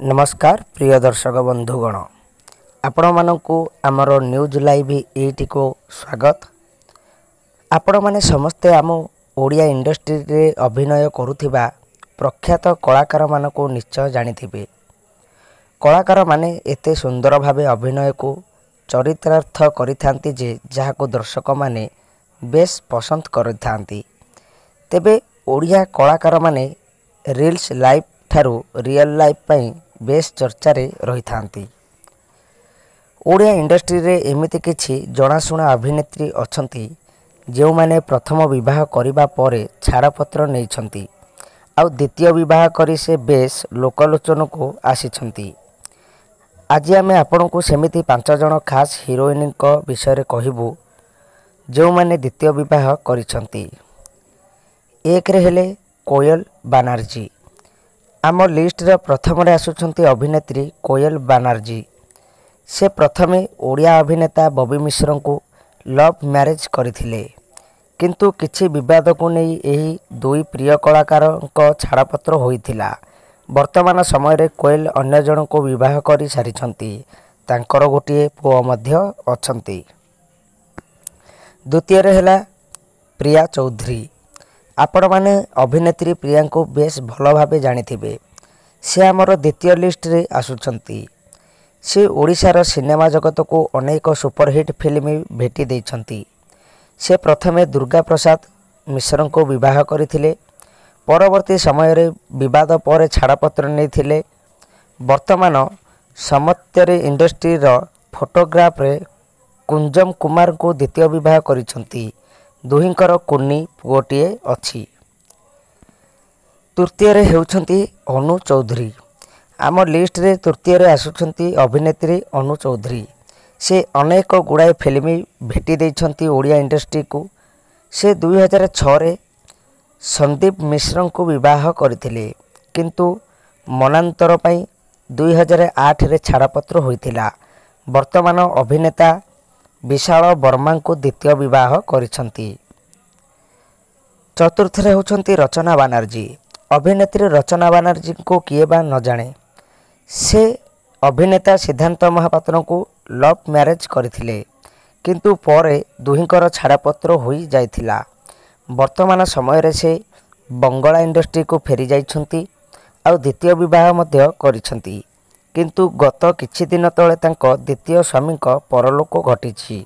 नमस्कार प्रिय दर्शक बंधुगण आपण मानकु आमर न्यूज लाइव एटी को स्वागत। आपण माने समस्ते आम ओडिया इंडस्ट्री रे अभिनय करुथिबा प्रख्यात कलाकार मानकु निश्चय जानिथिबे। कलाकार माने एते सुंदर भावे अभिनय को चरित्रार्थ करिथांती जे जहाको दर्शक माने बेस पसंद करिथांती। तेबे ओडिया कलाकार माने रील्स लाइव ठारू रियल लाइफ पई बेस चर्चा रे रही थांती। ओडिया इंडस्ट्री रे एमिति किछि जणाशुणा अभिनेत्री अछंती जेउ माने प्रथम विवाह करिबा परे छाड़पत्र नेइछंती आउ द्वितीय विवाह करी से बेस लोकलोचन को आसीछंती। आज आमे आपनकु सेमिति 5 जण खास हिरोइन को विषय रे कहिबु जेउ माने द्वितीय विवाह करिछंती। एक रे हेले कोयल बानर्जी। आम लिस्ट रे प्रथम रे आसुछंती अभिनेत्री कोयल बानर्जी। से प्रथमे ओडिया अभिनेता बॉबी मिश्र को लव मैरिज करथिले, किंतु किछि विवाद को नै एही दुई प्रिय कलाकार को छाड़पत्र होइथिला। वर्तमान समय रे कोयल अन्य जन को विवाह करि सारिछंती। तांकर गोटिए पुओ मध्य अछंती। द्वितीय रे हेला प्रिया चौधरी। आपण माने अभिनेत्री प्रिया को बेस भल भावे जानिथिबे। से आमर द्वितीय लिस्ट रे आसुछंती। से ओडिशार सिनेमा जगत को अनेक सुपरहिट फिल्म भेटी देइछंती। से प्रथमे दुर्गा प्रसाद मिश्र को विवाह करथिले। परवर्ती समय रे विवाद पर छाड़पत्र नेथिले। वर्तमान समत्तरी इंडस्ट्री रो फोटोग्राफ रे कुंजम कुमार को द्वितीय विवाह करिछंती। दुहिंकर कुन्नी पुओटिए अछि। तृतीय रे हेउछंती अनु चौधरी। आम लिस्ट रे तृतीय रे आसुछंती अभिनेत्री अनु चौधरी। से अनेक गुड़ाए फिल्म भेटी देइछंती ओडिया इंडस्ट्री को। से 2006 रे संदीप मिश्र को विवाह करथिले, किंतु मनांतर पई 2008 रे छाड़पत्र होइथिला। वर्तमान अभिनेता विशाल वर्मा को द्वितीय विवाह करिछंती। चतुर्थ रे होछंती रचना बानर्जी। अभिनेत्री रचना बानर्जी को किए बा न जाने। से अभिनेता सिद्धांत महापात्र को लव मैरिज करथिले, किंतु परे दुहिंकर छाड़पत्र होई जाइथिला। वर्तमान समय रे से बंगला इंडस्ट्री को फेरी जाइछंती आउ द्वितीय विवाह मध्य करिछंती, किंतु गत किछि दिन तळे तांको द्वितीय स्वामी को परलोक घटिछि।